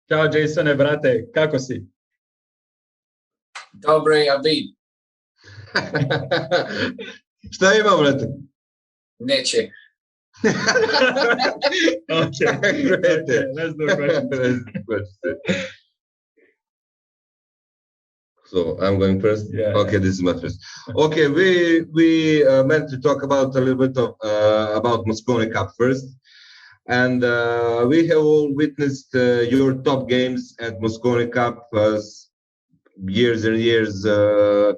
Ćao Jaysone, brate, kako si? Dobre, Abid. Šta ima, brate? Neće. Okay, let's do questions. So I'm going first. Yeah. Okay, this is my first. Okay, we meant to talk about a little bit of about Moscone Cup first, and we have all witnessed your top games at Moscone Cup years and years ago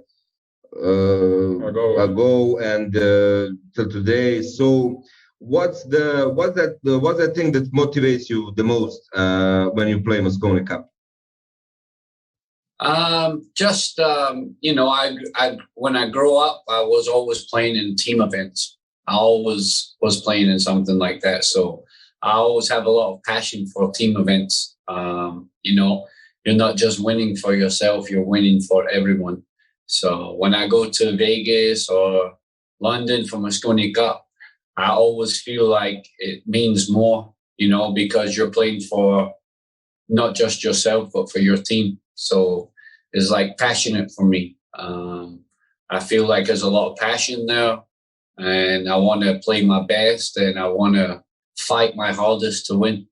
and till today. So what's that thing that motivates you the most when you play Moscone Cup? When I grew up, I was always playing in team events. I always was playing in something like that. So I always have a lot of passion for team events. You're not just winning for yourself, you're winning for everyone. So when I go to Vegas or London for Moscone Cup, I always feel like it means more, because you're playing for not just yourself, but for your team. So it's like passionate for me. I feel like there's a lot of passion there, and I want to play my best, and I want to fight my hardest to win.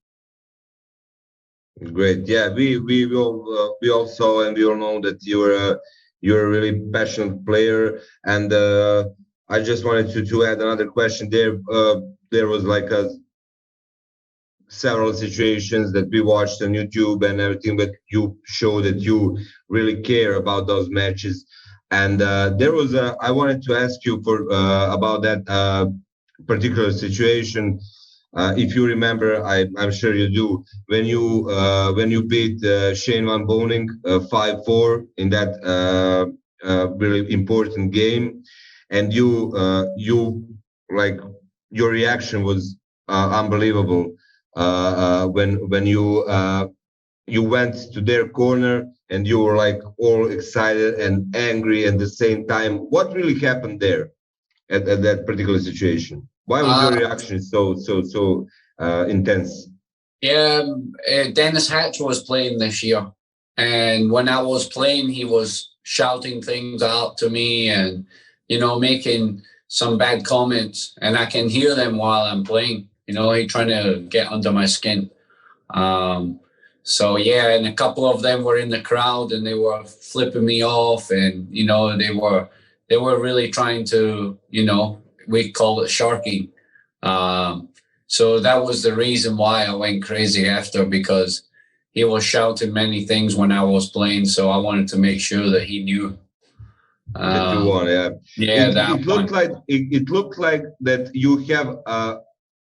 Great. Yeah, we all saw and we all know that you're a really passionate player, and I just wanted to add another question there. There was like several situations that we watched on YouTube and everything, but you show that you really care about those matches. And there was I wanted to ask you about that particular situation. If you remember, I'm sure you do, when you beat Shane Van Boening 5-4 in that really important game, and you like your reaction was unbelievable when you went to their corner and you were like all excited and angry at the same time. What really happened there at that particular situation? Why was your reaction so intense? Yeah, Dennis Hatch was playing this year, and when I was playing, he was shouting things out to me and making some bad comments, and I can hear them while I'm playing. He trying to get under my skin. So yeah, and a couple of them were in the crowd and they were flipping me off, and they were really trying to, we call it sharking. So that was the reason why I went crazy after, because he was shouting many things when I was playing. So I wanted to make sure that he knew. That you won, yeah. Yeah, it looked like that you have a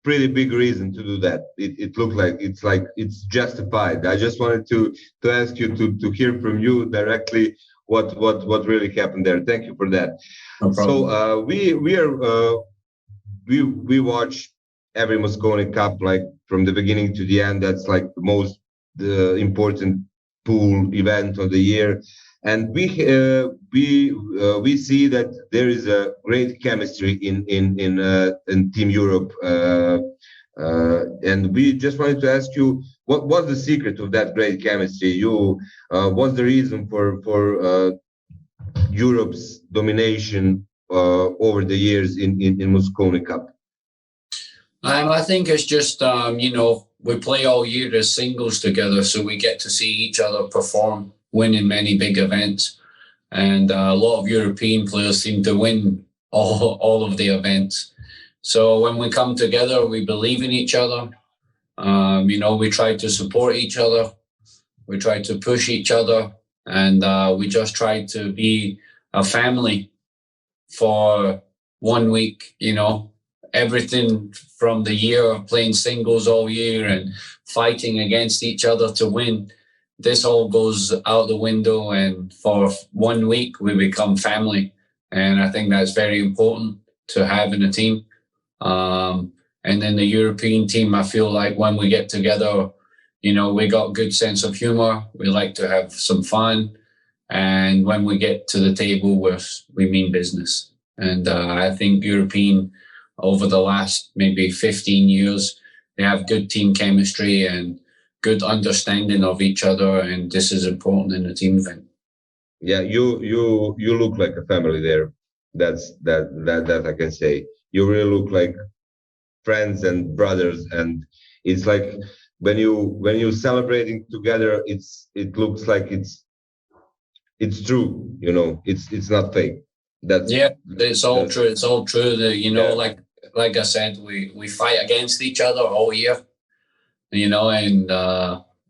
pretty big reason to do that. It looked like it's justified. I just wanted to ask you to hear from you directly what really happened there. Thank you for that. No problem. So we watch every Moscone Cup like from the beginning to the end. That's like the most important pool event of the year, and we see that there is a great chemistry in Team Europe, and we just wanted to ask you what was the secret of that great chemistry. What's the reason for Europe's domination over the years in Moscone Cup? I think it's just, we play all year as singles together, so we get to see each other perform, winning many big events. And a lot of European players seem to win all of the events. So when we come together, we believe in each other. We try to support each other. We try to push each other. And we just try to be a family for 1 week, everything from the year of playing singles all year and fighting against each other to win. This all goes out the window, and for 1 week we become family. And I think that's very important to have in a team. And then the European team, I feel like when we get together, we got a good sense of humor. We like to have some fun. And when we get to the table, we mean business. And I think European, over the last maybe 15 years, they have good team chemistry, and good understanding of each other, and this is important in a team event. Yeah, you look like a family there. That I can say. You really look like friends and brothers, and it's like when you celebrating together, it looks like it's true. You know, it's not fake. It's all true. It's all true. Like I said, we fight against each other all year, and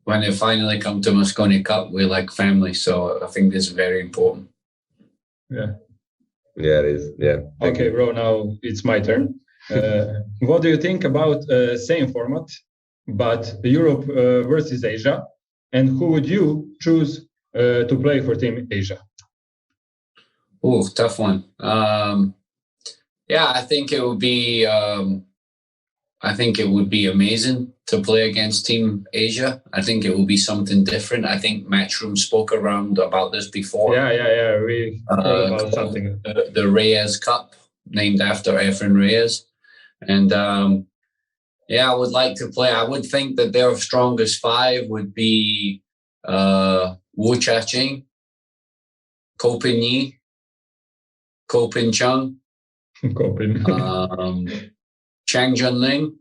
when it finally come to Moscone Cup, we're like family. So I think this is very important. Yeah. Yeah, it is. Yeah. Okay, bro. Now it's my turn. What do you think about same format, but Europe versus Asia? And who would you choose to play for Team Asia? Oh, tough one. I think it would be. I think it would be amazing to play against Team Asia. I think it will be something different. I think Matchroom spoke around about this before. Yeah. We heard about something. The Reyes Cup, named after Efren Reyes. And I would like to play. I would think that their strongest five would be Wu Cha-ching, Ko Pin-yi, Ko Pin-chung, Chang Junling,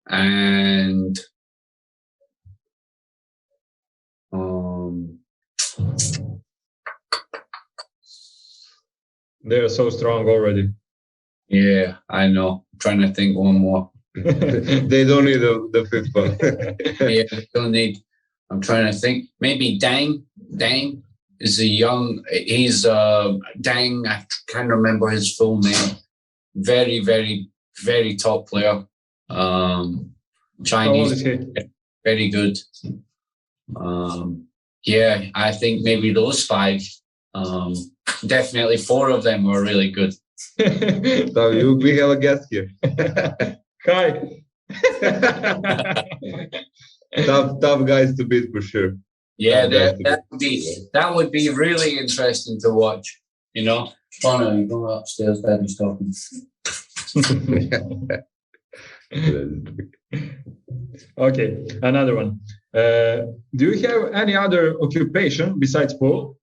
and they're so strong already. Yeah, I know. I'm trying to think one more. They don't need the fifth one. Yeah, they don't need. I'm trying to think. Maybe Dang. Dang is he's Dang. I can't remember his full name. Very, very, very top player. Chinese, very good. I think maybe those five. Definitely four of them were really good. So we have a guest here. Hi. tough guys to beat for sure. Yeah, that would be really interesting to watch. Connor, you go upstairs. Daddy's talking. Okay, another one. Do you have any other occupation besides pool?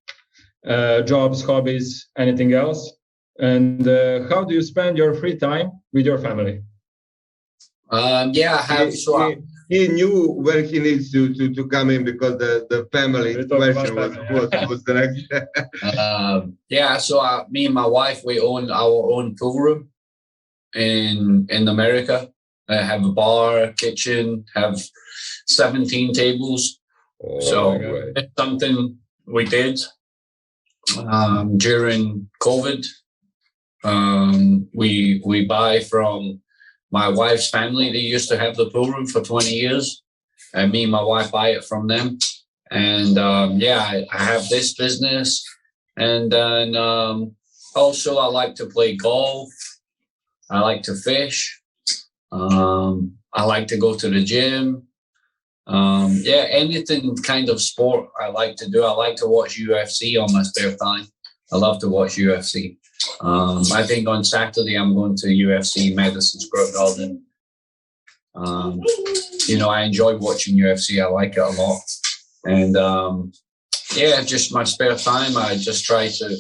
Jobs, hobbies, anything else? And how do you spend your free time with your family? I have. He knew when he needs to come in because the family question was the next. Me and my wife, we own our own pool room in America. I have a bar, kitchen, have 17 tables. It's something we did during COVID. We buy from my wife's family. They used to have the pool room for 20 years. And me and my wife buy it from them. And I have this business. And then also I like to play golf. I like to fish. I like to go to the gym. Anything kind of sport I like to do. I like to watch UFC on my spare time. I love to watch UFC. I think on Saturday I'm going to UFC Madison Square Garden. I enjoy watching UFC. I like it a lot. And just my spare time, I just try to,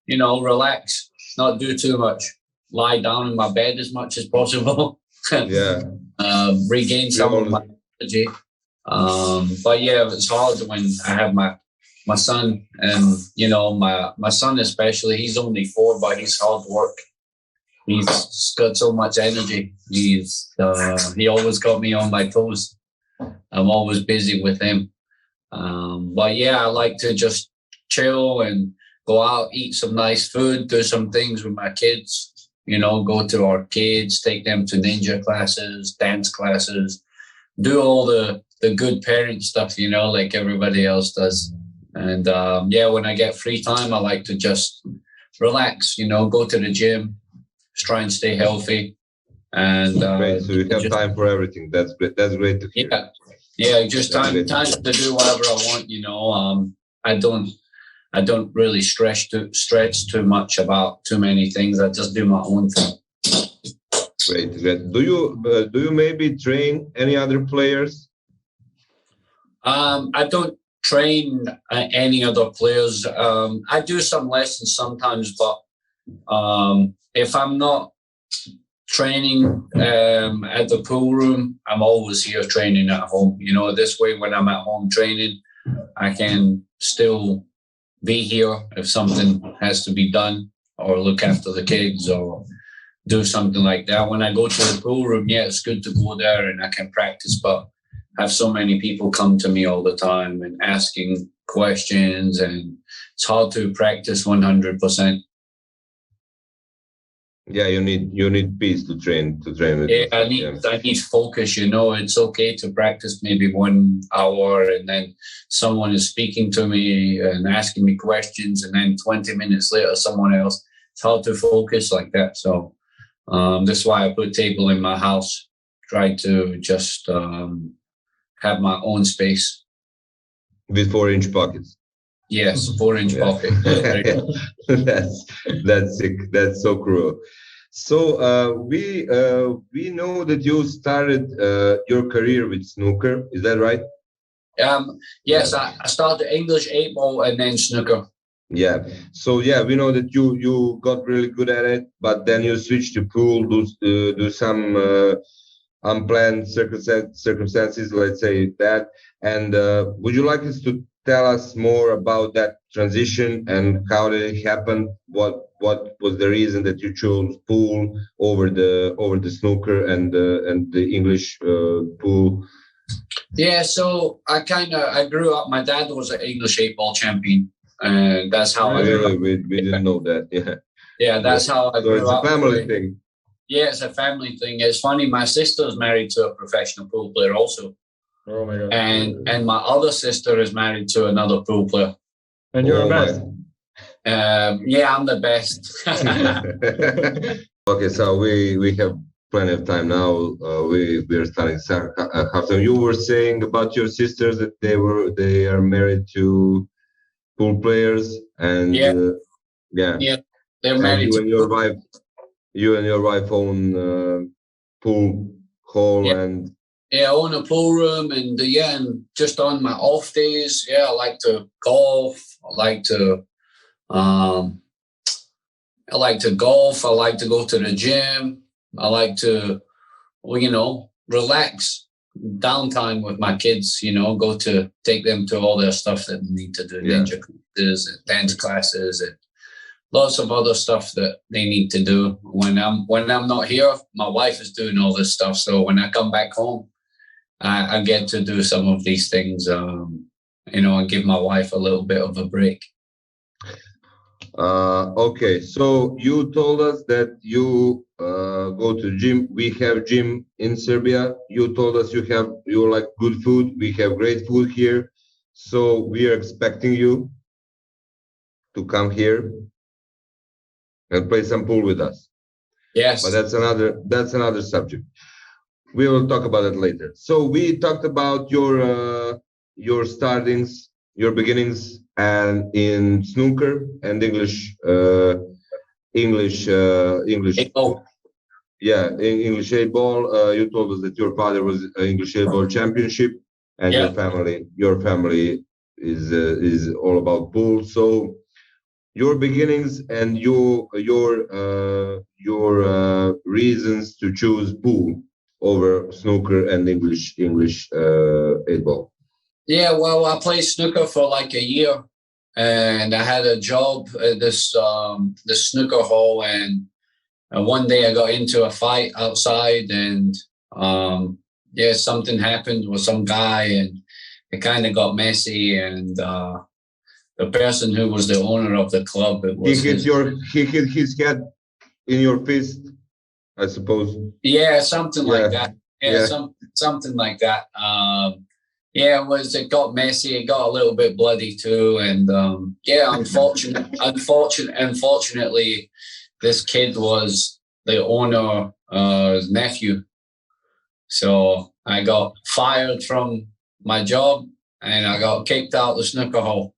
relax, not do too much, lie down in my bed as much as possible. Regain some of my energy. It's hard when I have my son, and my son especially. He's only 4, but he's hard work. He's got so much energy. He always got me on my toes. I'm always busy with him. I like to just chill and go out, eat some nice food, do some things with my kids. Go to arcades, take them to ninja classes, dance classes, do all the good parent stuff, like everybody else does. And when I get free time, I like to just relax, go to the gym, just try and stay healthy. And great. So you have time for everything. That's great. That's great to hear. Yeah, just time to do whatever I want. I don't really stretch too much about too many things. I just do my own thing. Great. Do you maybe train any other players? I don't train any other players. I do some lessons sometimes, but if I'm not training at the pool room, I'm always here training at home. This way when I'm at home training, I can still be here if something has to be done, or look after the kids, or do something like that. When I go to the pool room, yeah, it's good to go there and I can practice, but I have so many people come to me all the time and asking questions, and it's hard to practice 100%. Yeah, you need peace to train with I need focus. It's okay to practice maybe 1 hour, and then someone is speaking to me and asking me questions, and then 20 minutes later someone else. It's hard to focus like that. So that's why I put a table in my house. Try to just have my own space with 4-inch pockets. Yes, 4-inch pocket. That's sick. That's so cruel. So we know that you started your career with snooker. Is that right? Yes, I started English 8-ball and then snooker. Yeah. So yeah, we know that you got really good at it, but then you switched to pool, do some unplanned circumstances, let's say that. And would you like us to tell us more about that transition and how did it happen? What was the reason that you chose pool over the snooker and the English pool? Yeah, so I grew up. My dad was an English 8-ball champion, and that's how I grew up. We didn't know that. Yeah, that's how I grew up. So it's a family thing. Yeah, it's a family thing. It's funny. My sister's married to a professional pool player also. Oh my God. And my other sister is married to another pool player. And you're the best. Yeah, I'm the best. Okay, so we have plenty of time now. We're starting half time. You were saying about your sisters that they are married to pool players, and yeah, they're married. You and your wife own pool hall and. Yeah, I own a pool room, and and just on my off days, I like to golf. I like to golf. I like to go to the gym. I like to, relax, downtime with my kids. Take them to all their stuff that they need to do, ninja classes and dance classes, and lots of other stuff that they need to do. When I'm not here, my wife is doing all this stuff. So when I come back home, I get to do some of these things, and give my wife a little bit of a break. Okay, so you told us that you go to gym. We have gym in Serbia. You told us you like good food. We have great food here. So we are expecting you to come here and play some pool with us. Yes. But that's another subject. We will talk about it later. So we talked about your startings, your beginnings, and in snooker and English. English 8-ball. Yeah, English 8-ball. You told us that your father was English 8-ball championship, and your family is all about pool. So your beginnings and your reasons to choose pool over snooker and English 8-ball. Yeah, well, I played snooker for like a year, and I had a job at this snooker hall, and one day I got into a fight outside, and something happened with some guy, and it kind of got messy, and the person who was the owner of the club, he hit his head in your fist, I suppose. Yeah, something like that. Yeah, something like that. It got messy. It got a little bit bloody too, and unfortunately, this kid was the owner's nephew. So I got fired from my job, and I got kicked out the snooker hall.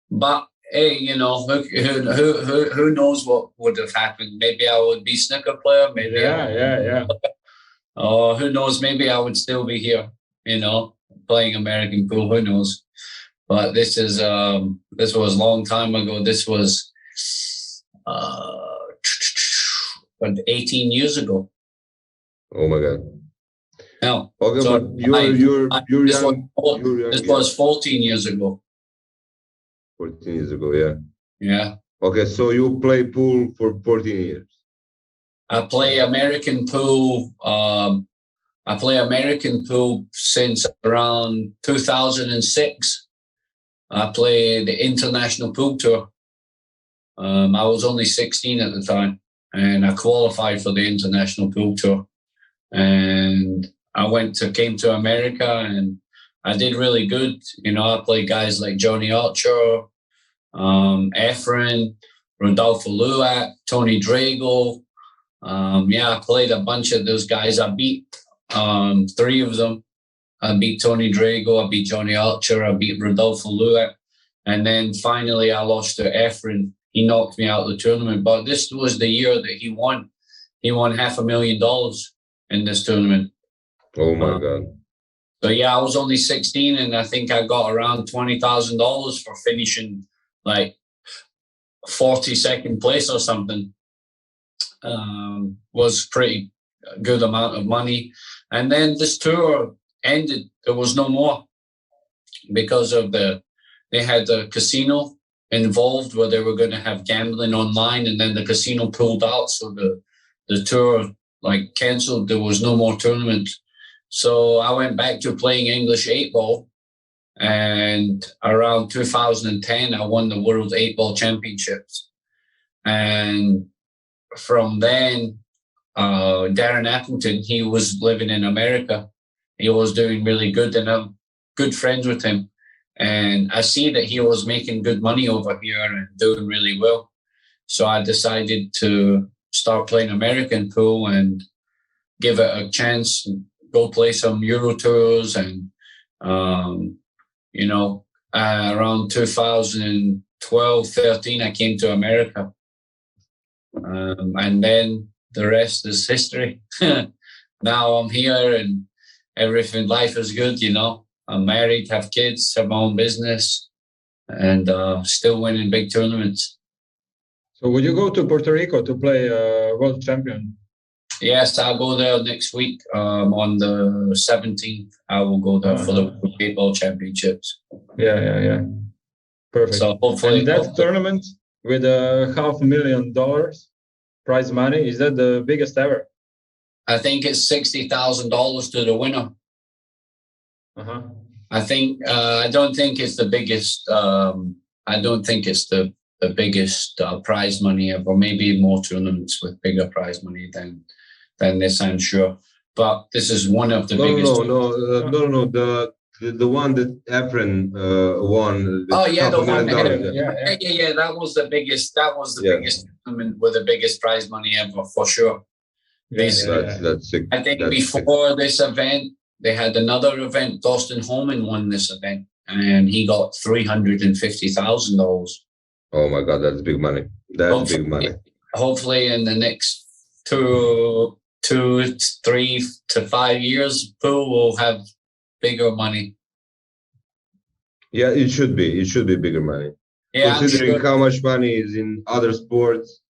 But hey, who knows what would have happened? Maybe I would be snooker player. Maybe. Yeah. Oh, who knows? Maybe I would still be here, playing American pool. Who knows? But this was a long time ago. This was 18 years ago. Oh my God. No. Okay, So but you're young. This was 14 years ago. 14 years ago, yeah. Yeah. Okay, so you play pool for 14 years. I play American pool. I play American pool since around 2006. I play the International Pool Tour. I was only 16 at the time, and I qualified for the International Pool Tour. And I came to America, and I did really good. I played guys like Johnny Archer, Efren, Rodolfo Luak, Tony Drago. I played a bunch of those guys. I beat 3 of them. I beat Tony Drago, I beat Johnny Archer, I beat Rodolfo Luak. And then finally I lost to Efren. He knocked me out of the tournament. But this was the year that he won. He won $500,000 in this tournament. Oh my God. So I was only 16, and I think I got around $20,000 for finishing like 42nd place or something. Was pretty good amount of money. And then this tour ended. There was no more because of they had the casino involved where they were going to have gambling online, and then the casino pulled out. So the tour canceled. There was no more tournament. So I went back to playing English 8-ball, and around 2010, I won the World 8-ball Championships. And from then, Darren Appleton, he was living in America. He was doing really good, and I'm good friends with him. And I see that he was making good money over here and doing really well. So I decided to start playing American pool and give it a chance, and go play some Euro tours. And, around 2012, 13, I came to America. And then the rest is history. Now I'm here and everything, life is good, I'm married, have kids, have my own business, and still winning big tournaments. So would you go to Puerto Rico to play World Champion? Yes, I'll go there next week. On the 17th, I will go there for the 8-ball Championships. Yeah. Perfect. So hopefully, and that tournament with $500,000 prize money, is that the biggest ever? I think it's $60,000 to the winner. I think I don't think it's the biggest. I don't think it's the biggest prize money ever. Maybe more tournaments with bigger prize money than this, I'm sure. But this is one of the biggest. No. The one that Efren won. Oh yeah, the one. Yeah. That was the biggest. That was the biggest tournament with the biggest prize money ever, for sure. That's sick. I think before this event, they had another event. Dustin Holman won this event, and he got $350,000. Oh my God, that's big money. That's big money. Hopefully, in the next 2, 3 to 5 years, pool will have bigger money. Yeah, it should be. It should be bigger money. Yeah, considering how much money is in other sports,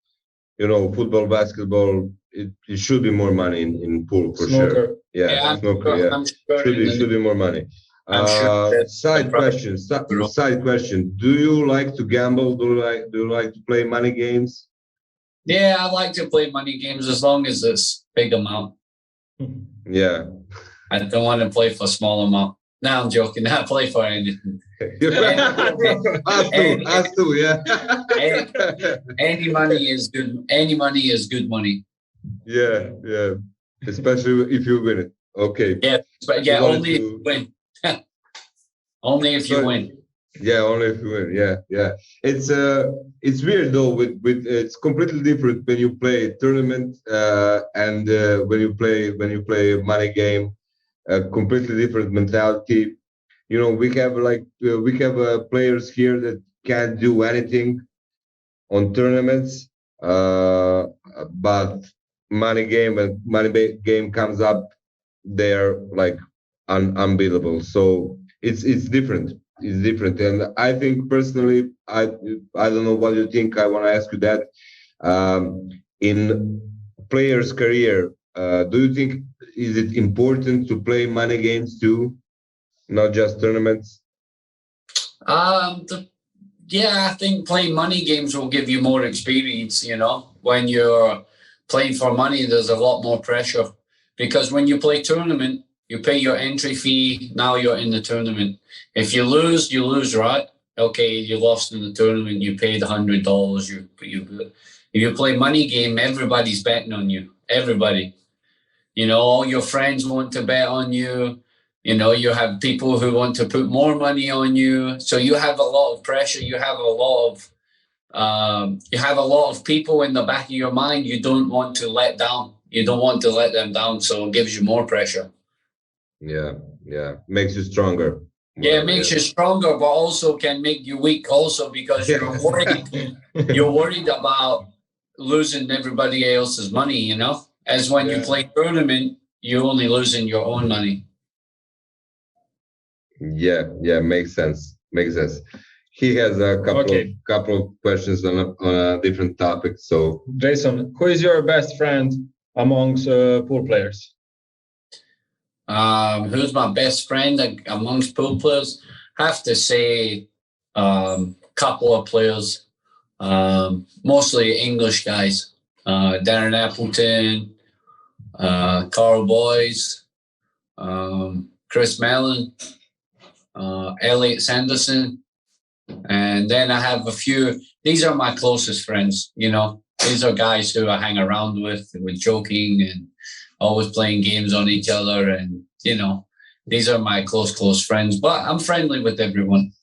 football, basketball, it should be more money in pool for snooker. Sure. Yeah, snooker. Yeah, I'm sure should be more money. Side question. Do you like to gamble? Do you like to play money games? Yeah, I like to play money games as long as it's big amount. Yeah. I don't want to play for small amount. No, I'm joking. I play for anything. Us too, yeah. Any money is good. Any money is good money. Yeah. Especially if you win it. Okay. Yeah, but only if you win. Only if you win. Yeah, only if you win. Yeah. It's weird though. With it's completely different when you play tournament and when you play money game. A completely different mentality. We have players here that can't do anything on tournaments, but money game, when game comes up, they're like unbeatable. So it's different. It's different, and I think personally, I don't know what you think. I want to ask you that. In players' career, do you think is it important to play money games too, not just tournaments? Yeah, I think playing money games will give you more experience. When you're playing for money, there's a lot more pressure because when you play tournament, you pay your entry fee. Now you're in the tournament. If you lose, right? Okay, you lost in the tournament. You paid $100. If you play money game, everybody's betting on you. Everybody. All your friends want to bet on you. You have people who want to put more money on you. So you have a lot of pressure. You have a lot of people in the back of your mind you don't want to let down. You don't want to let them down. So it gives you more pressure. Yeah. Makes you stronger. Yeah, it makes you stronger, but also can make you weak also because you're worried. You're worried about losing everybody else's money, As when you play tournament, you're only losing your own money. Yeah, makes sense. He has a couple of questions on a different topic. So, Jayson, who is your best friend amongst pool players? Who's my best friend amongst pool players? I have to say, couple of players, mostly English guys. Darren Appleton, Carl Boyes, Chris Mellon, Elliot Sanderson, and then I have a few. These are my closest friends. These are guys who I hang around with. We're joking and always playing games on each other, and these are my close friends. But I'm friendly with everyone.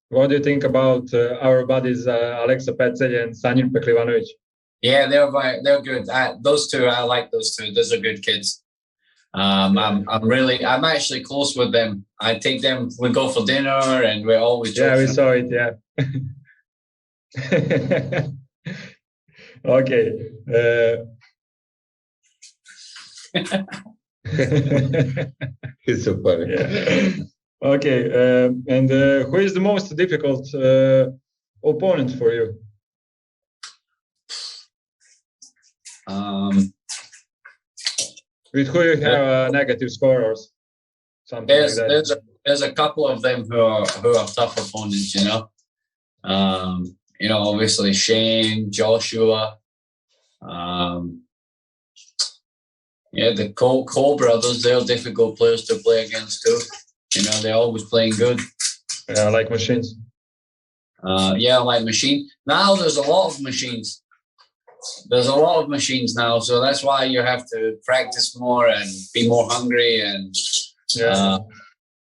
What do you think about our buddies Alexa Petzel and Sanjin Peklivanovic? Yeah, they're good. Those two, I like those two. Those are good kids. I'm actually close with them. I take them. We go for dinner, and we're always joking. Yeah, we saw it. Yeah. Okay. It's so funny. Yeah. Okay. And who is the most difficult opponent for you? With who you have a negative score or something like that? There's a couple of them who are tough opponents. Obviously Shane, Joshua. The Cole brothers, they're difficult players to play against too. They're always playing good. Yeah, like machines. Like machine. Now there's a lot of machines. There's a lot of machines now, so that's why you have to practice more and be more hungry. And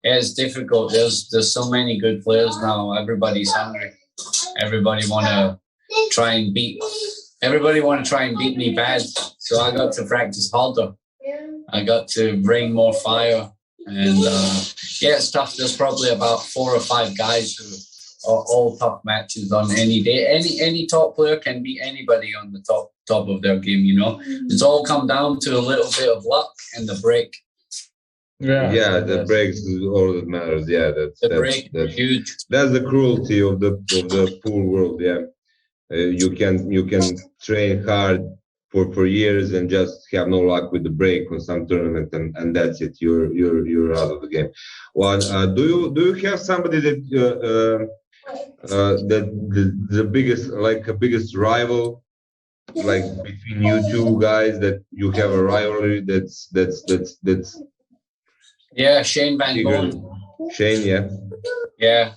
it's difficult. There's so many good players now. Everybody's hungry. Everybody want to try and beat me bad. So I got to practice harder. I got to bring more fire. And it's tough. There's probably about 4 or 5 guys who are all tough matches on any day. Any top player can beat anybody on the top of their game, It's all come down to a little bit of luck and the break. Yeah, the breaks is all that matters. Yeah, that's huge. That's the cruelty of the pool world. Yeah, you can train hard for years and just have no luck with the break on some tournament, and that's it. You're out of the game. Well, do you have somebody that the biggest rival, like between you two guys, that you have a rivalry that's Shane Van Boom. Shane, yeah. Yeah.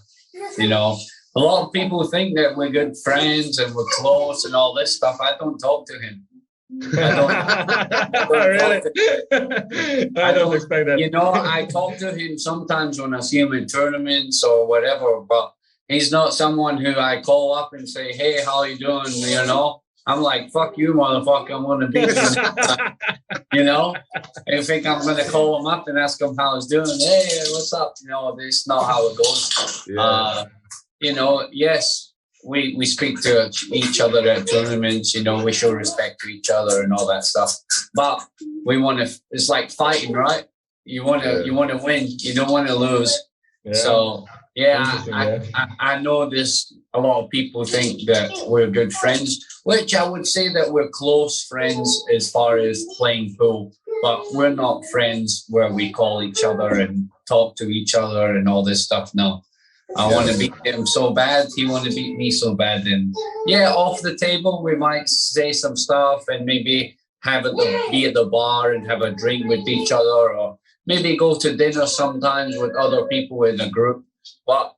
A lot of people think that we're good friends and we're close and all this stuff. I don't talk to him. Really? I don't expect that. I talk to him sometimes when I see him in tournaments or whatever, but he's not someone who I call up and say, "Hey, how you doing?" I'm like, "Fuck you, motherfucker! I'm gonna beat you." I think I'm gonna call him up and ask him how he's doing. Hey, what's up? That's not how it goes. Yeah. Yes, we speak to each other at tournaments. We show respect to each other and all that stuff. But we want to. It's like fighting, right? You want to win. You don't want to lose. Yeah. So I know this. A lot of people think that we're good friends, which I would say that we're close friends as far as playing pool. But we're not friends where we call each other and talk to each other and all this stuff. No. I want to beat him so bad. He want to beat me so bad. And off the table, we might say some stuff and maybe be at the bar and have a drink with each other, or maybe go to dinner sometimes with other people in a group. But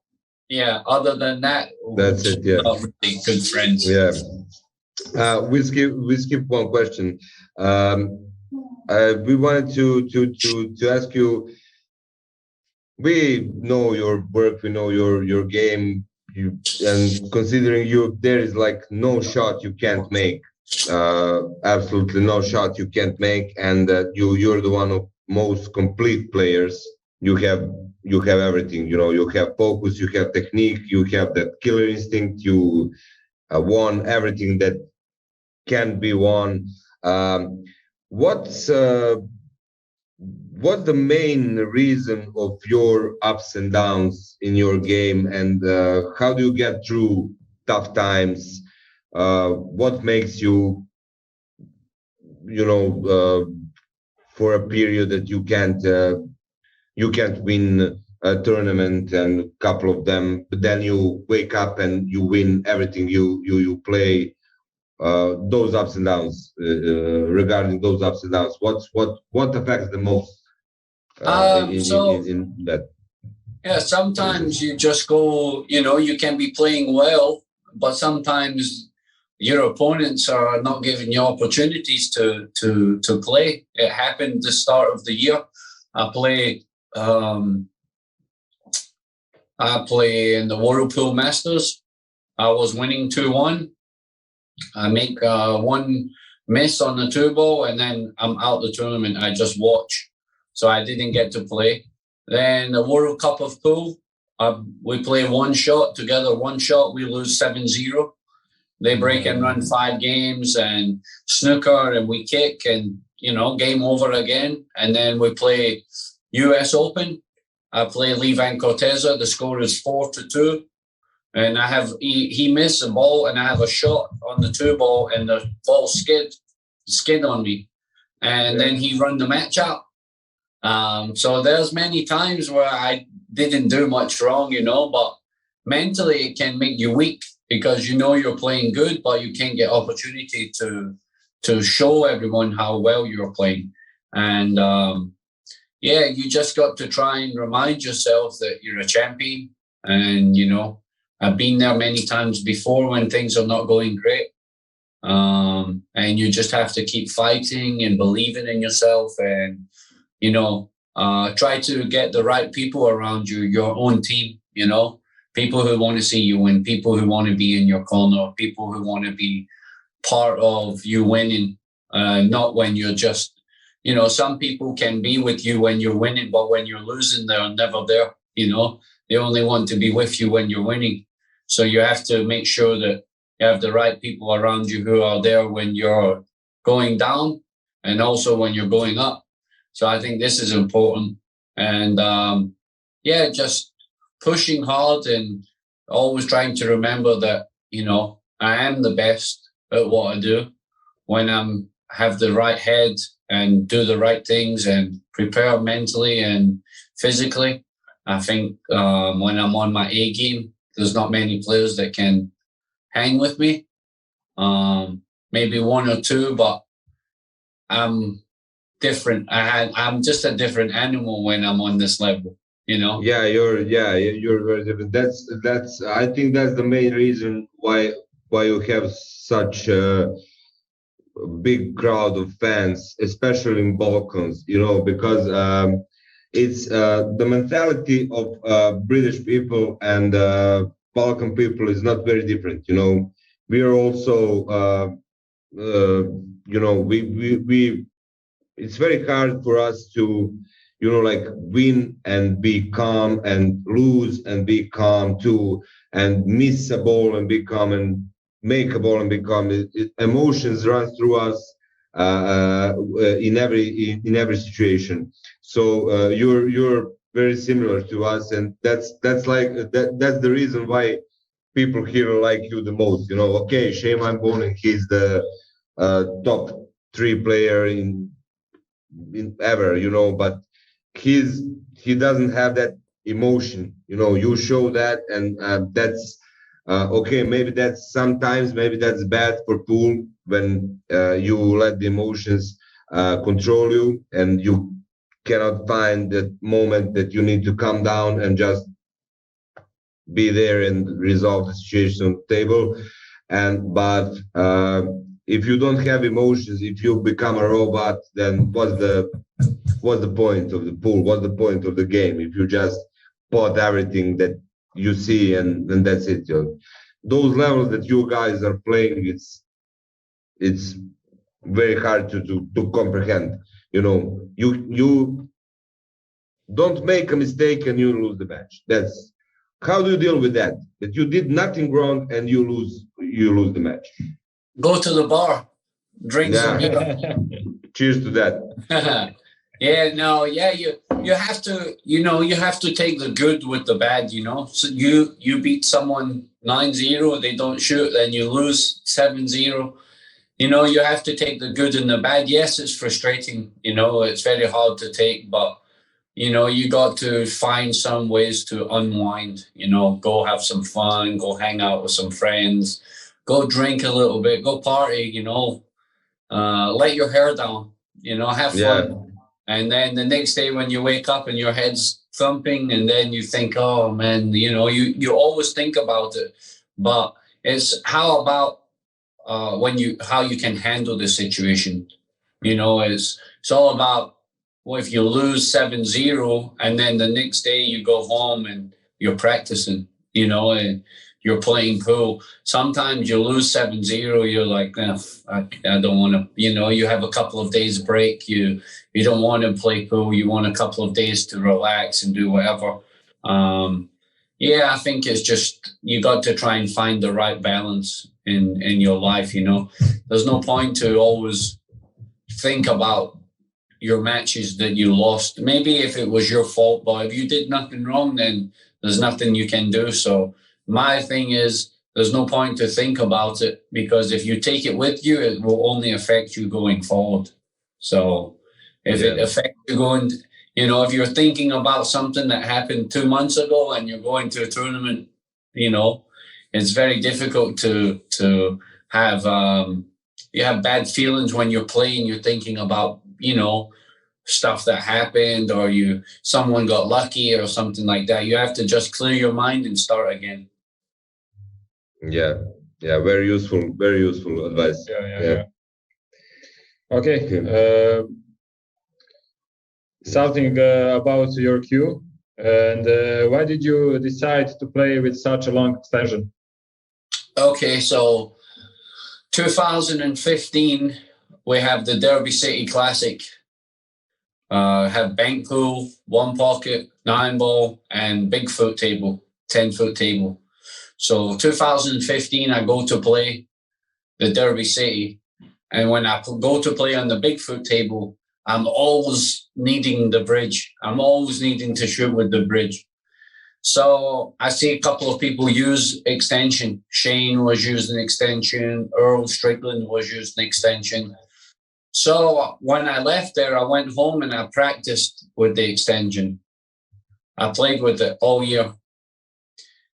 other than that, that's it. Yeah, not really good friends. Yeah. We skip one question. We wanted to ask you. We know your work, we know your game, and considering you, there is like no shot you can't make, absolutely no shot you can't make, and you're the one of most complete players. You have everything, you have focus, you have technique, you have that killer instinct, you won everything that can be won. What's the main reason of your ups and downs in your game, and how do you get through tough times? What makes you, for a period that you can't win a tournament and a couple of them, but then you wake up and you win everything you play. Those ups and downs, regarding those ups and downs, what affects the most? In that, sometimes you just go, you can be playing well, but sometimes your opponents are not giving you opportunities to play. It happened the start of the year. I play in the Whirlpool Masters. I was winning 2-1. I make one miss on the 2-ball, and then I'm out the tournament. I just watch. So I didn't get to play. Then the World Cup of Pool, we play one shot together. One shot, we lose 7-0. They break and run 5 games, and snooker, and we kick, and game over again. And then we play U.S. Open. I play Lee Van Corteza. The score is 4-2. And I have he missed a ball, and I have a shot on the 2-ball, and the ball skid on me, and then he run the match out. So there's many times where I didn't do much wrong, but mentally it can make you weak because you're playing good, but you can't get opportunity to show everyone how well you're playing. And you just got to try and remind yourself that you're a champion, and I've been there many times before when things are not going great. And you just have to keep fighting and believing in yourself, and try to get the right people around you, your own team, people who want to see you win, people who want to be in your corner, people who want to be part of you winning, not when you're just, some people can be with you when you're winning, but when you're losing, they're never there, they only want to be with you when you're winning. So you have to make sure that you have the right people around you who are there when you're going down and also when you're going up. So I think this is important. And just pushing hard and always trying to remember that, I am the best at what I do when have the right head and do the right things and prepare mentally and physically. I think when I'm on my A game, there's not many players that can hang with me. Maybe one or two, but I'm different. I'm just a different animal when I'm on this level, Yeah, you're very different. That's. I think that's the main reason why you have such a big crowd of fans, especially in Balkans. Because it's the mentality of British people and Balkan people is not very different. We are also we it's very hard for us to like win and be calm, and lose and be calm too, and miss a ball and be calm, and make a ball and be calm. Emotions run through us in every situation. So you're very similar to us, and that's that's the reason why people here like you the most. Okay, Shane Bowling, he's the top 3 player in ever, but he doesn't have that emotion. You show that, and that's okay. Maybe that's sometimes, maybe that's bad for pool when you let the emotions control you, and you cannot find that moment that you need to calm down and just be there and resolve the situation on the table. But if you don't have emotions, if you become a robot, then what's the point of the pool? What's the point of the game if you just pot everything that you see, and that's it? Those levels that you guys are playing, it's very hard to comprehend. You don't make a mistake and you lose the match. That's how do you deal with that? That you did nothing wrong and you lose the match. Go to the bar, drink some beer. Cheers to that. You have to, you have to take the good with the bad, So you beat someone 9-0, they don't shoot, then you lose 7-0. You have to take the good and the bad. Yes, it's frustrating, it's very hard to take, but you got to find some ways to unwind, go have some fun, go hang out with some friends, go drink a little bit, go party, let your hair down, have fun. And then the next day when you wake up and your head's thumping, and then you think, oh man, you always think about it, but it's how about how you can handle the situation. It's all about, well, if you lose 7-0 and then the next day you go home and you're practicing, and you're playing pool. Sometimes you lose 7-0, you're like, I don't want to, you have a couple of days break. You don't want to play pool. You want a couple of days to relax and do whatever. I think it's just, you got to try and find the right balance in your life. There's no point to always think about your matches that you lost. Maybe if it was your fault, but if you did nothing wrong, then there's nothing you can do. So my thing is, there's no point to think about it, because if you take it with you, it will only affect you going forward. So if it affects you going, if you're thinking about something that happened 2 months ago and you're going to a tournament, it's very difficult to have, you have bad feelings when you're playing. You're thinking about, stuff that happened, or someone got lucky or something like that. You have to just clear your mind and start again. Yeah, very useful advice. Yeah. Okay. Something about your cue, and why did you decide to play with such a long extension? Okay, so 2015, we have the Derby City Classic. Have bank pool, 1 pocket, 9 ball, and big foot table, 10-foot table. So 2015, I go to play the Derby City. And when I go to play on the big foot table, I'm always needing the bridge. I'm always needing to shoot with the bridge. So I see a couple of people use extension. Shane was using extension. Earl Strickland was using extension. So when I left there, I went home and I practiced with the extension. I played with it all year.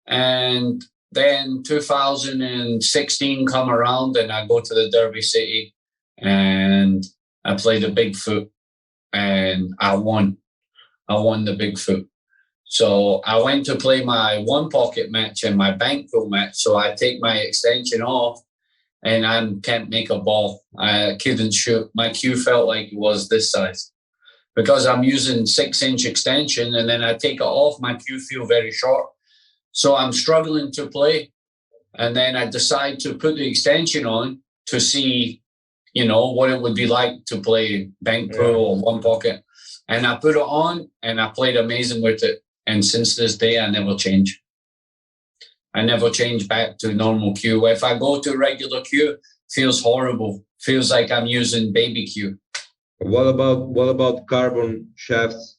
And then 2016 come around and I go to the Derby City and I played the big foot and I won. I won the big foot. So I went to play my 1 pocket match and my bank pool match. So I take my extension off and I can't make a ball. I couldn't shoot. My cue felt like it was this size. Because I'm using 6-inch extension and then I take it off, my cue feel very short. So I'm struggling to play. And then I decide to put the extension on to see, what it would be like to play bank pool or one pocket. And I put it on and I played amazing with it. And since this day, I never change. I never change back to normal cue. If I go to regular cue, it feels horrible. Feels like I'm using baby cue. What about carbon shafts?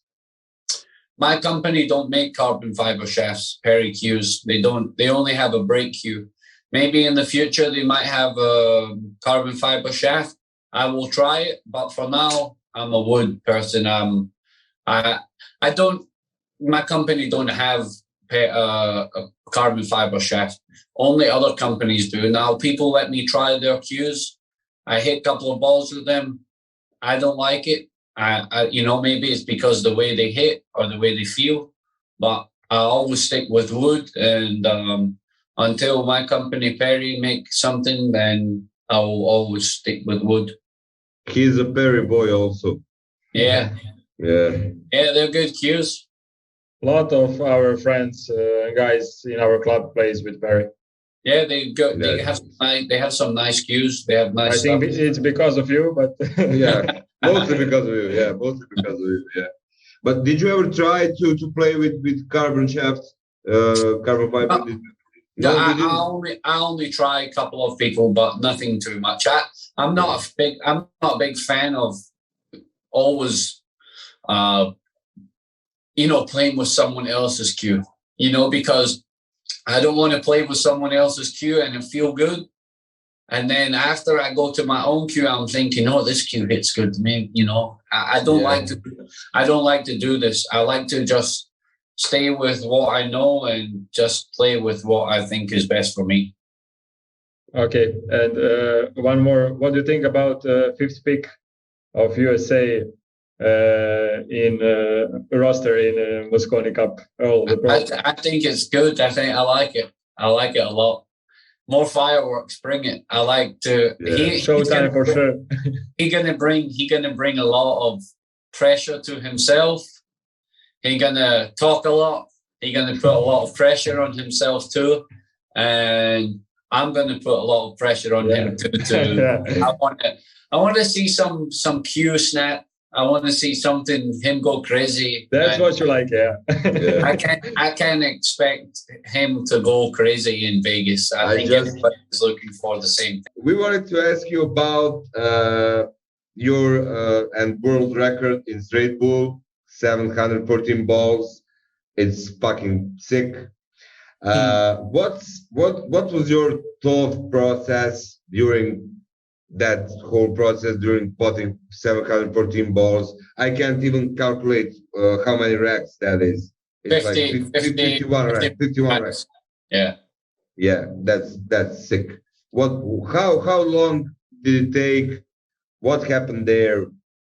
My company don't make carbon fiber shafts, Perry cues. They don't. They only have a brake cue. Maybe in the future they might have a carbon fiber shaft. I will try it, but for now I'm a wood person. I don't. My company don't have a carbon fiber shaft. Only other companies do. Now people let me try their cues. I hit a couple of balls with them. I don't like it. Maybe it's because the way they hit or the way they feel, but I always stick with wood. And until my company Perry makes something, then I will always stick with wood. He's a Perry boy also. Yeah, they're good cues. A lot of our friends, guys in our club plays with Perry. Yeah, they have some nice cues. They have nice. I think it's because of you, but yeah, mostly because of you. Yeah, mostly because of you. Yeah. But did you ever try to play with carbon shafts, carbon fiber? I only try a couple of people, but nothing too much. I'm not a big fan of always, playing with someone else's cue. Because I don't want to play with someone else's cue and it feel good. And then after I go to my own cue, I'm thinking, oh, this cue hits good to me. I don't like to do this. I like to just stay with what I know and just play with what I think is best for me. Okay. And one more. What do you think about fifth pick of USA in roster in Mosconi Cup? I think it's good. I like it. I like it a lot. More fireworks, bring it. I like to. Showtime for sure. He gonna bring a lot of pressure to himself. He's gonna talk a lot. He's gonna put a lot of pressure on himself too, and I'm gonna put a lot of pressure on him too. I want to see some cue snap. I want to see him go crazy. That's what you like, yeah. I can't expect him to go crazy in Vegas. I think everybody's looking for the same thing. We wanted to ask you about your and world record in straight pool, 714 balls. It's fucking sick. What was your thought process during that whole process, during potting 714 balls? I can't even calculate how many racks that is. It's 51 racks. Yeah, that's sick. How long did it take? What happened there?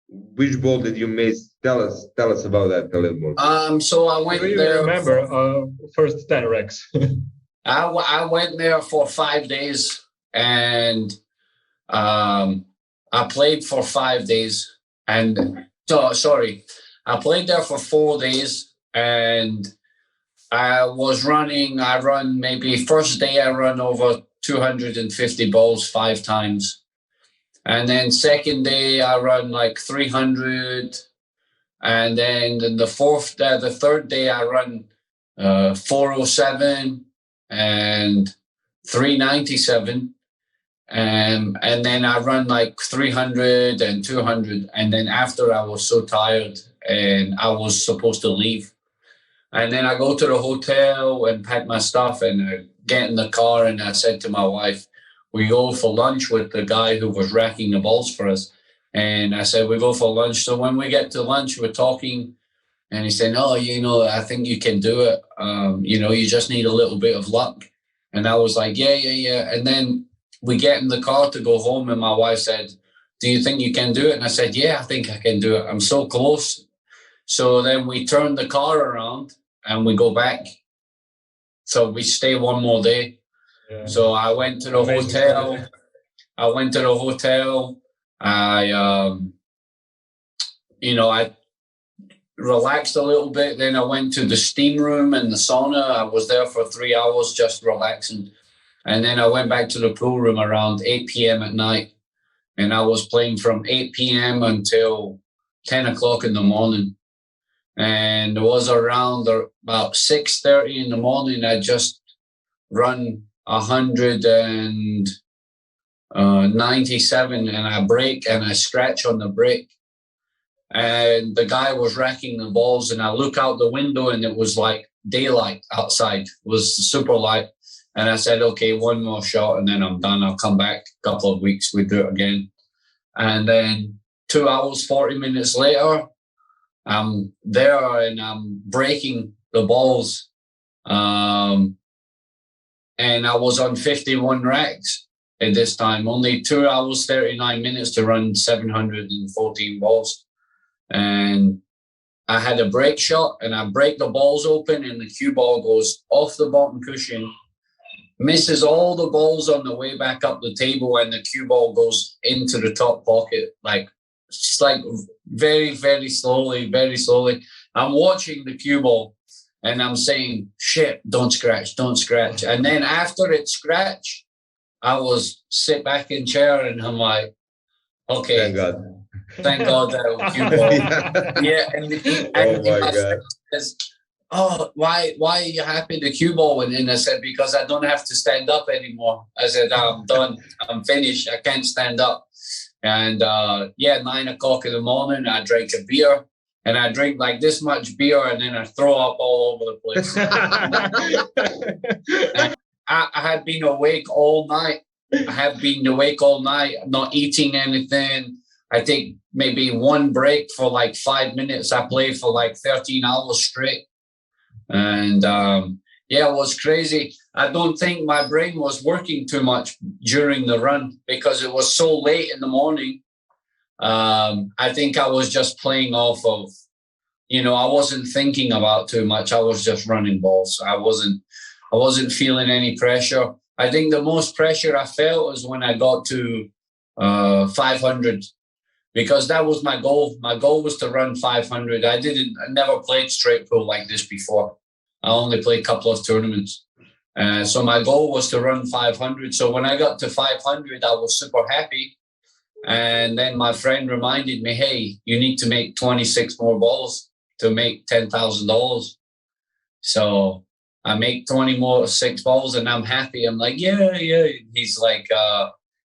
Which ball did you miss? Tell us about that a little more. So I went there. Remember first 10 racks. I went there for 5 days and I played for 5 days I played there for 4 days and I run maybe first day I run over 250 balls 5 times. And then second day I run like 300. And then the third day I run 407 and 397. And then I run like 300 and 200. And then after I was so tired and I was supposed to leave. And then I go to the hotel and pack my stuff and get in the car. And I said to my wife, we go for lunch with the guy who was racking the balls for us. And I said, we go for lunch. So when we get to lunch, we're talking. And he said, oh, I think you can do it. You just need a little bit of luck. And I was like, yeah. And then we get in the car to go home and my wife said, do you think you can do it? And I said, yeah, I think I can do it. I'm so close. So then we turn the car around and we go back. So we stay one more day. Yeah. So I went to the hotel. I relaxed a little bit. Then I went to the steam room and the sauna. I was there for 3 hours just relaxing. And then I went back to the pool room around 8 p.m. at night. and I was playing from 8 p.m. until 10 o'clock in the morning. And it was around about 6:30 in the morning. I just run 197, and I break and I scratch on the break. And the guy was racking the balls, and I look out the window, and it was like daylight outside. It was super light. And I said, okay, one more shot, and then I'm done. I'll come back a couple of weeks. We do it again. And then 2 hours, 40 minutes later, I'm there and I'm breaking the balls. And I was on 51 racks at this time. Only 2 hours, 39 minutes to run 714 balls. And I had a break shot, and I break the balls open, and the cue ball goes off the bottom cushion, misses all the balls on the way back up the table, and the cue ball goes into the top pocket, just like very, very slowly, very slowly. I'm watching the cue ball, and I'm saying, shit, don't scratch, don't scratch. And then after it scratched, I was sit back in chair, and I'm like, okay. Thank God. Thank God that cue ball. Yeah. And my God. Says, oh, why are you happy the cue ball went in? I said, because I don't have to stand up anymore. I said, I'm done. I'm finished. I can't stand up. And 9 o'clock in the morning, I drank a beer, and I drink like this much beer, and then I throw up all over the place. I had been awake all night. Not eating anything. I take maybe one break for like 5 minutes. I play for like 13 hours straight. And it was crazy. I don't think my brain was working too much during the run because it was so late in the morning. I think I was just playing off of, I wasn't thinking about too much. I was just running balls. I wasn't feeling any pressure. I think the most pressure I felt was when I got to 500. Because that was my goal. My goal was to run 500. I never played straight pool like this before. I only played a couple of tournaments. So my goal was to run 500. So when I got to 500, I was super happy. And then my friend reminded me, hey, you need to make 26 more balls to make $10,000. So I make 6 balls, and I'm happy. I'm like, yeah. He's like,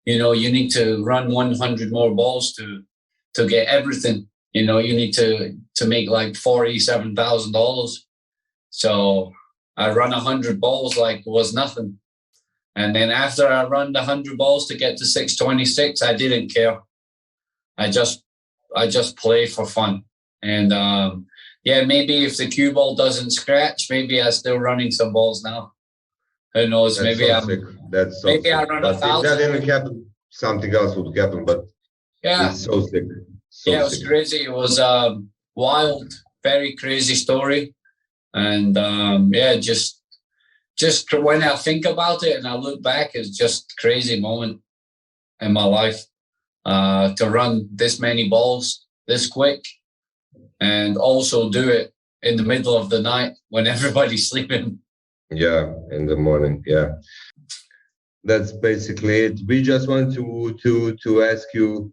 you need to run 100 more balls to get everything. You need to make like $47,000. So I run 100 balls like it was nothing. And then after I run the 100 balls to get to 626, I didn't care. I just play for fun. And maybe if the cue ball doesn't scratch, maybe I'm still running some balls now. Who knows? That's maybe so I'm. sick. That's so maybe sick. I run But 1,000. if that didn't happen, something else would happen. But it's so sick. It was crazy. It was wild, very crazy story. And just when I think about it and I look back, it's just a crazy moment in my life to run this many balls this quick and also do it in the middle of the night when everybody's sleeping. Yeah, in the morning. Yeah. That's basically it. We just want to ask you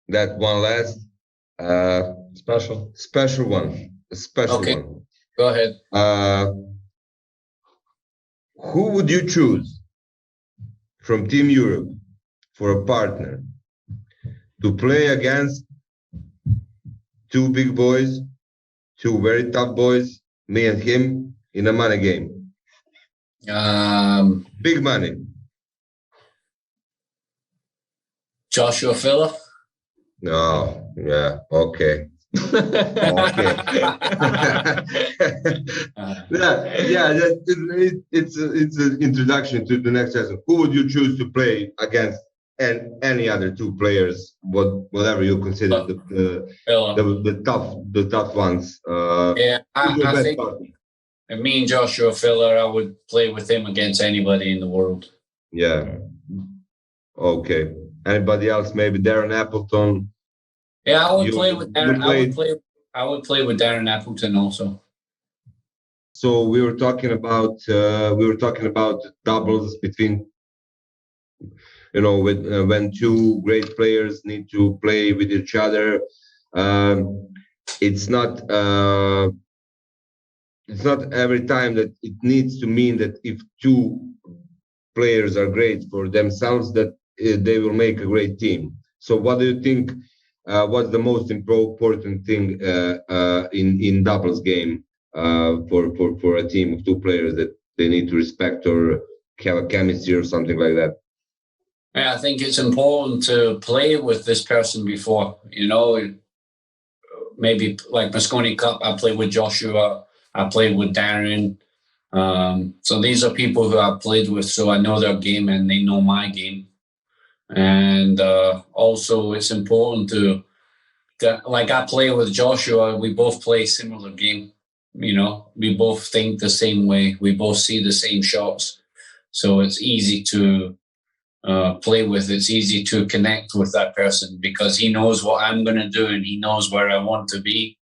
that one last special one. A special one. Go ahead. Who would you choose from Team Europe for a partner to play against? Two big boys, two very tough boys, me and him, in a money game. Big money. Joshua Filler? No, yeah, okay. Okay. It's an introduction to the next session. Who would you choose to play against any other two players, whatever you consider the tough ones? I think me and Joshua Filler, I would play with him against anybody in the world. Yeah. Okay. Anybody else? Maybe Darren Appleton. Yeah, I would play with Darren. I would play with Darren Appleton also. So we were talking about doubles between when two great players need to play with each other. It's not every time that it needs to mean that if two players are great for themselves, that they will make a great team. So what do you think? What's the most important thing in doubles game for a team of two players that they need to respect or have a chemistry or something like that? Yeah, I think it's important to play with this person before, maybe like Mosconi Cup, I played with Joshua, I played with Darren. So these are people who I've played with, so I know their game and they know my game. And also it's important to, like I play with Joshua, we both play similar game. We both think the same way. We both see the same shots. So it's easy to play with. It's easy to connect with that person because he knows what I'm going to do and he knows where I want to be.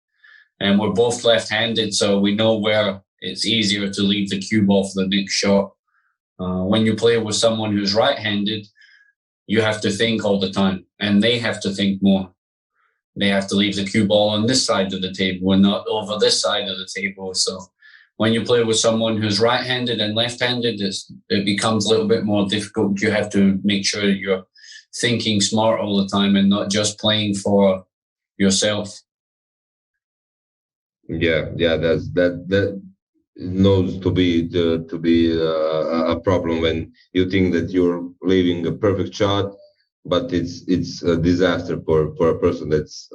And we're both left-handed, so we know where it's easier to leave the cube off the next shot. When you play with someone who's right-handed, you have to think all the time, and they have to think more. They have to leave the cue ball on this side of the table and not over this side of the table. So when you play with someone who's right-handed and left-handed, it becomes a little bit more difficult. You have to make sure that you're thinking smart all the time and not just playing for yourself. Yeah, that knows to be a problem when you think that you're leaving a perfect shot, but it's a disaster for a person that's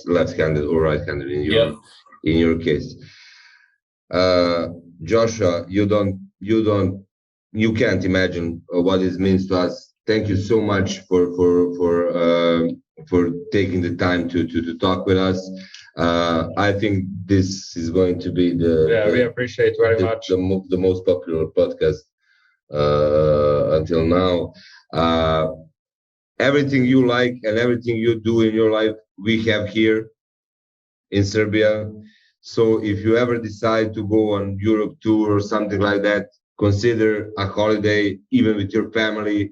left-handed or right-handed in your case. Joshua, you can't imagine what it means to us. Thank you so much for taking the time to talk with us. I think this is going to be we appreciate very much the most popular podcast until now. Everything you like and everything you do in your life, we have here in Serbia. So if you ever decide to go on Europe tour or something like that, consider a holiday, even with your family.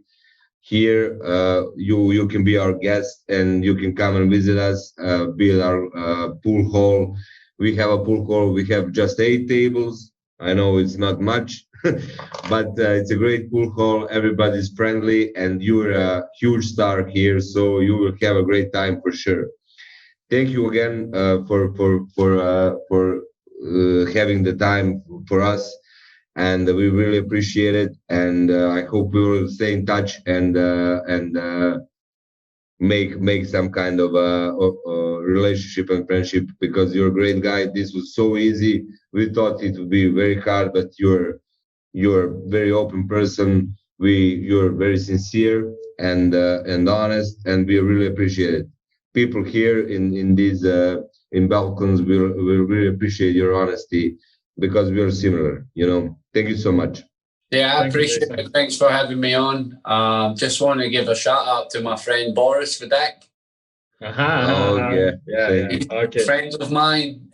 Here, you can be our guest and you can come and visit us, be at our pool hall. We have a pool hall. We have just 8 tables. I know it's not much, but it's a great pool hall. Everybody's friendly, and you're a huge star here, so you will have a great time for sure. Thank you again for having the time for us. And we really appreciate it. And I hope we will stay in touch and make some kind of relationship and friendship, because you're a great guy. This was so easy. We thought it would be very hard, but you're a very open person. You're very sincere and honest, and we really appreciate it. People here in these in Balkans will really appreciate your honesty, because we are similar. Thank you so much. Yeah, I appreciate it. Thanks for having me on. Just want to give a shout out to my friend Boris Vidak. Okay. A friend of mine.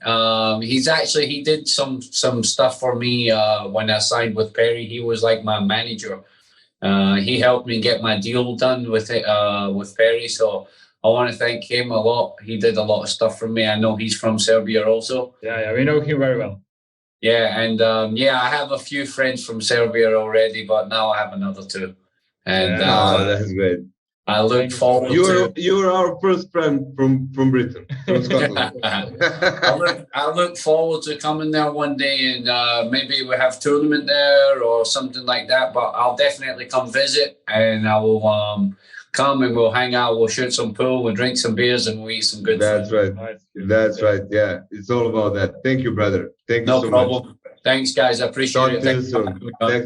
He did some stuff for me when I signed with Perry. He was like my manager. He helped me get my deal done with Perry. So I want to thank him a lot. He did a lot of stuff for me. I know he's from Serbia also. Yeah, we know him very well. Yeah, and I have a few friends from Serbia already, but now I have another 2. And that's great. I look forward You're our first friend from Britain, from Scotland. I look forward to coming there one day, and maybe we have tournament there or something like that. But I'll definitely come visit, and I will come and we'll hang out. We'll shoot some pool, we'll drink some beers, and we'll eat some good food. Right. That's right. Yeah, it's all about that. Thank you, brother. Thank you so much. Thanks, guys. I appreciate it. Thank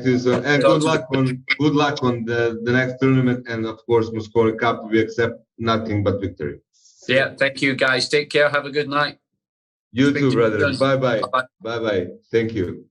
you soon. And good luck on the next tournament. And of course, Mosconi Cup. We accept nothing but victory. Yeah. Thank you, guys. Take care. Have a good night. You too, brother. Bye bye. Thank you.